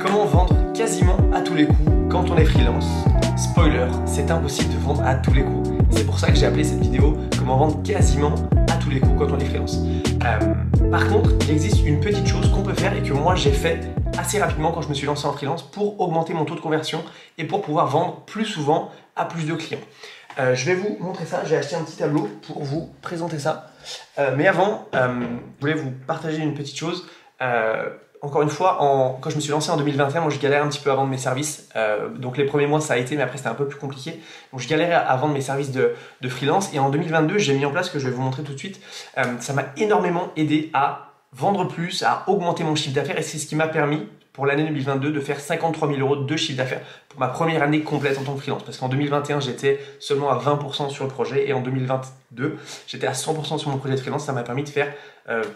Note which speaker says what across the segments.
Speaker 1: Comment vendre quasiment à tous les coups quand on est freelance? Spoiler, c'est impossible de vendre à tous les coups. C'est pour ça que j'ai appelé cette vidéo comment vendre quasiment à tous les coups quand on est freelance. Par contre, il existe une petite chose qu'on peut faire et que moi j'ai fait assez rapidement quand je me suis lancé en freelance pour augmenter mon taux de conversion et pour pouvoir vendre plus souvent à plus de clients. Je vais vous montrer ça, j'ai acheté un petit tableau pour vous présenter ça. Mais avant, je voulais vous partager une petite chose. Encore une fois, quand je me suis lancé en 2021, moi je galérais un petit peu à vendre mes services. Donc les premiers mois ça a été, mais après c'était un peu plus compliqué. Donc je galérais à vendre mes services de freelance. Et en 2022, j'ai mis en place, que je vais vous montrer tout de suite, ça m'a énormément aidé à vendre plus, à augmenter mon chiffre d'affaires. Et c'est ce qui m'a permis, pour l'année 2022, de faire 53 000 € de chiffre d'affaires pour ma première année complète en tant que freelance. Parce qu'en 2021, j'étais seulement à 20% sur le projet et en 2022, j'étais à 100% sur mon projet de freelance. Ça m'a permis de faire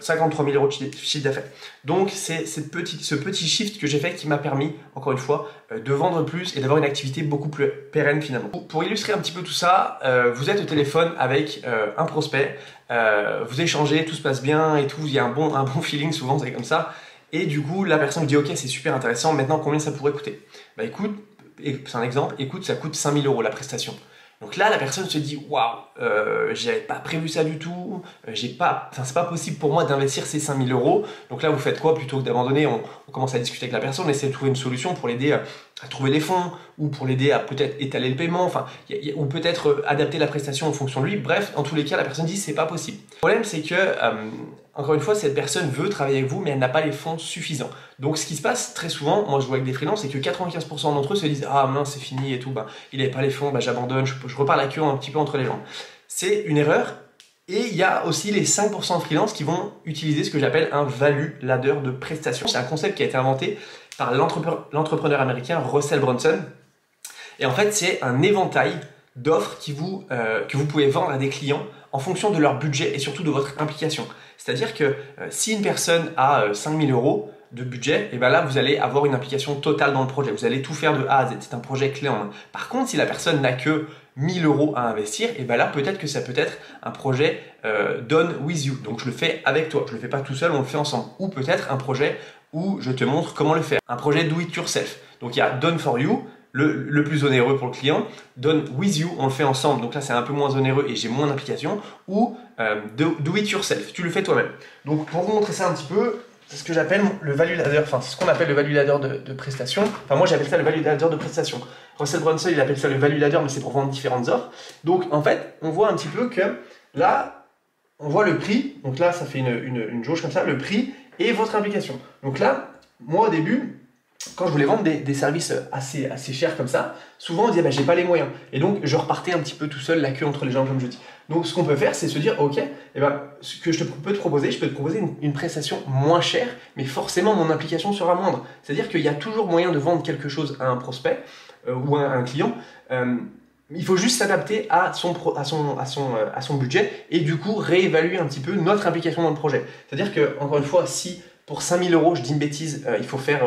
Speaker 1: 53 000 € de chiffre d'affaires. Donc, c'est ce petit shift que j'ai fait qui m'a permis, encore une fois, de vendre plus et d'avoir une activité beaucoup plus pérenne finalement. Pour illustrer un petit peu tout ça, vous êtes au téléphone avec un prospect, vous échangez, tout se passe bien et tout, il y a un bon feeling, souvent c'est comme ça. Et du coup, la personne dit « Ok, c'est super intéressant, maintenant combien ça pourrait coûter ?» Bah écoute, c'est un exemple, écoute, ça coûte 5 000 € la prestation. Donc là, la personne se dit « Waouh, j'avais pas prévu ça du tout, c'est pas possible pour moi d'investir ces 5 000 €. » Donc là, vous faites quoi? Plutôt que d'abandonner, on commence à discuter avec la personne, on essaie de trouver une solution pour l'aider à trouver des fonds, ou pour l'aider à peut-être étaler le paiement, ou peut-être adapter la prestation en fonction de lui. Bref, en tous les cas, la personne dit « C'est pas possible. » Le problème, c'est que encore une fois, cette personne veut travailler avec vous, mais elle n'a pas les fonds suffisants. Donc, ce qui se passe très souvent, moi je vois avec des freelances, c'est que 95% d'entre eux se disent « Ah mince, c'est fini et tout, il n'avait pas les fonds, j'abandonne, je repars la queue un petit peu entre les jambes. » C'est une erreur. Et il y a aussi les 5% de freelance qui vont utiliser ce que j'appelle un value ladder de prestation. C'est un concept qui a été inventé par l'entrepreneur américain Russell Brunson. Et en fait, c'est un éventail d'offres que vous pouvez vendre à des clients en fonction de leur budget et surtout de votre implication. C'est-à-dire que si une personne a 5 000 € de budget, et bien là vous allez avoir une implication totale dans le projet. Vous allez tout faire de A à Z. C'est un projet clé en main. Par contre, si la personne n'a que 1 000 € à investir, et bien là peut-être que ça peut être un projet done with you. Donc je le fais avec toi. Je le fais pas tout seul, on le fait ensemble. Ou peut-être un projet où je te montre comment le faire. Un projet do it yourself. Donc il y a done for you, le plus onéreux pour le client, done with you, on le fait ensemble, donc là c'est un peu moins onéreux et j'ai moins d'implication, ou do it yourself, tu le fais toi-même. Donc pour vous montrer ça un petit peu, c'est ce que j'appelle le value ladder, c'est ce qu'on appelle le value ladder de prestation. Enfin moi j'appelle ça le value ladder de prestation. Russell Brunson il appelle ça le value ladder, mais c'est pour vendre différentes offres. Donc en fait on voit un petit peu que là on voit le prix, donc là ça fait une jauge comme ça, le prix et votre implication. Donc là moi au début, quand je voulais vendre des services assez chers comme ça, souvent on disait j'ai pas les moyens. Et donc je repartais un petit peu tout seul, la queue entre les jambes comme je dis. Donc ce qu'on peut faire, c'est se dire ok, ce que je peux te proposer, une prestation moins chère, mais forcément mon implication sera moindre. C'est-à-dire qu'il y a toujours moyen de vendre quelque chose à un prospect ou à un client. Il faut juste s'adapter à son budget et du coup réévaluer un petit peu notre implication dans le projet. C'est-à-dire que, encore une fois, si pour 5 000 €, je dis une bêtise, il faut faire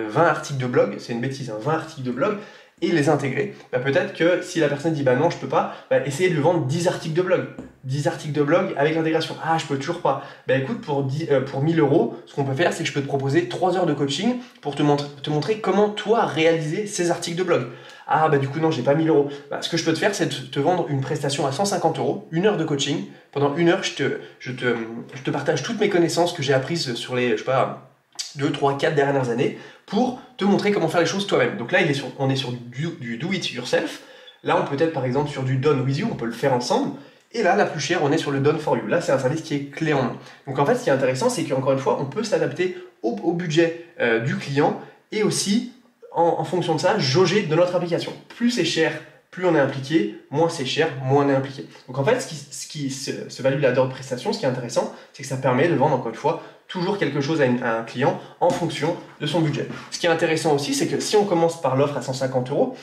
Speaker 1: 20 articles de blog, c'est une bêtise, 20 articles de blog, et les intégrer, peut-être que si la personne dit non je peux pas, essayez de lui vendre 10 articles de blog. 10 articles de blog avec l'intégration. Ah je peux toujours pas. Écoute, pour 1 000 €, ce qu'on peut faire c'est que je peux te proposer 3 heures de coaching pour te montrer comment toi réaliser ces articles de blog. Ah du coup non j'ai pas 1 000 €. Ce que je peux te faire c'est de te vendre une prestation à 150 €, 1 heure de coaching. Pendant 1 heure je te partage toutes mes connaissances que j'ai apprises sur les, je sais pas, 2, 3, 4 dernières années pour te montrer comment faire les choses toi-même. Donc là, on est sur du do it yourself. Là, on peut être par exemple sur du done with you, on peut le faire ensemble. Et là, la plus chère, on est sur le done for you. Là, c'est un service qui est clé en main. Donc en fait, ce qui est intéressant, c'est qu'encore une fois, on peut s'adapter au budget du client et aussi, en fonction de ça, jauger de notre application. Plus c'est cher, plus on est impliqué, moins c'est cher, moins on est impliqué. Donc en fait, ce value ladder de prestation, ce qui est intéressant, c'est que ça permet de vendre, encore une fois, toujours quelque chose à un client en fonction de son budget. Ce qui est intéressant aussi, c'est que si on commence par l'offre à 150 €,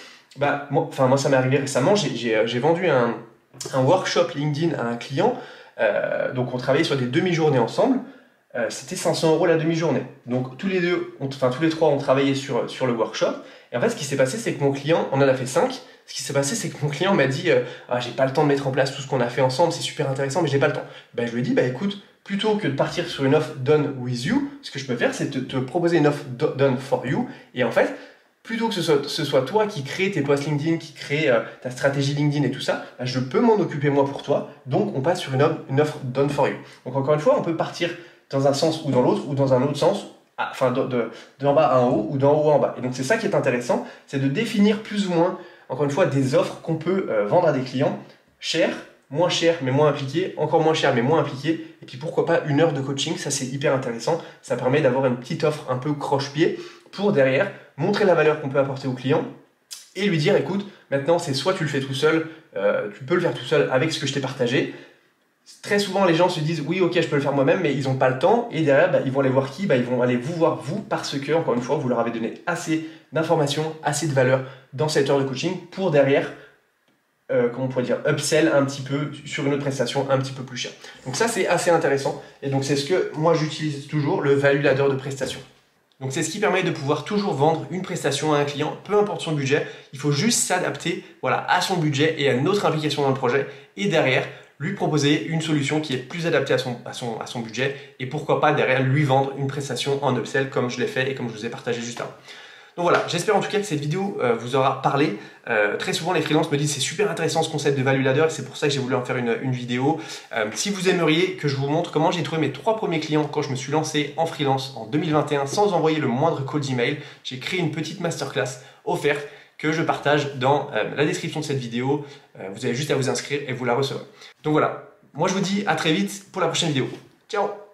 Speaker 1: moi ça m'est arrivé récemment, j'ai vendu un workshop LinkedIn à un client, donc on travaillait sur des demi-journées ensemble, c'était 500 € la demi-journée. Donc tous les trois, on travaillait sur le workshop, et en fait ce qui s'est passé, c'est que mon client, on en a fait 5, ce qui s'est passé, c'est que mon client m'a dit j'ai pas le temps de mettre en place tout ce qu'on a fait ensemble, c'est super intéressant, mais j'ai pas le temps. Je lui ai dit écoute, plutôt que de partir sur une offre done with you, ce que je peux faire, c'est te proposer une offre done for you. Et en fait, plutôt que ce soit toi qui crée tes posts LinkedIn, qui crée ta stratégie LinkedIn et tout ça, bah, je peux m'en occuper moi pour toi. Donc, on passe sur une offre done for you. Donc, encore une fois, on peut partir dans un sens ou dans l'autre, ou dans un autre sens, enfin d'en bas en haut ou d'en haut en bas. Et donc, c'est ça qui est intéressant, c'est de définir plus ou moins, encore une fois, des offres qu'on peut vendre à des clients chers, moins cher mais moins impliqué, encore moins cher mais moins impliqué, et puis pourquoi pas 1 heure de coaching, ça c'est hyper intéressant, ça permet d'avoir une petite offre un peu croche-pied pour derrière montrer la valeur qu'on peut apporter au client et lui dire écoute, maintenant c'est soit tu le fais tout seul, tu peux le faire tout seul avec ce que je t'ai partagé. Très souvent les gens se disent oui ok je peux le faire moi-même mais ils n'ont pas le temps et derrière bah, ils vont aller voir qui, bah, ils vont aller vous voir vous parce que encore une fois vous leur avez donné assez d'informations, assez de valeur dans cette heure de coaching pour derrière comment on pourrait dire, upsell un petit peu sur une autre prestation un petit peu plus chère. Donc ça, c'est assez intéressant. Et donc, c'est ce que moi, j'utilise toujours, le value ladder de prestation. Donc, c'est ce qui permet de pouvoir toujours vendre une prestation à un client, peu importe son budget. Il faut juste s'adapter voilà, à son budget et à notre implication dans le projet. Et derrière, lui proposer une solution qui est plus adaptée à son budget. Et pourquoi pas, derrière, lui vendre une prestation en upsell comme je l'ai fait et comme je vous ai partagé juste avant. Donc voilà, j'espère en tout cas que cette vidéo vous aura parlé. Très souvent les freelances me disent c'est super intéressant ce concept de value ladder et c'est pour ça que j'ai voulu en faire une vidéo. Si vous aimeriez que je vous montre comment j'ai trouvé mes 3 premiers clients quand je me suis lancé en freelance en 2021 sans envoyer le moindre call d'email, j'ai créé une petite masterclass offerte que je partage dans la description de cette vidéo. Vous avez juste à vous inscrire et vous la recevrez. Donc voilà, moi je vous dis à très vite pour la prochaine vidéo. Ciao!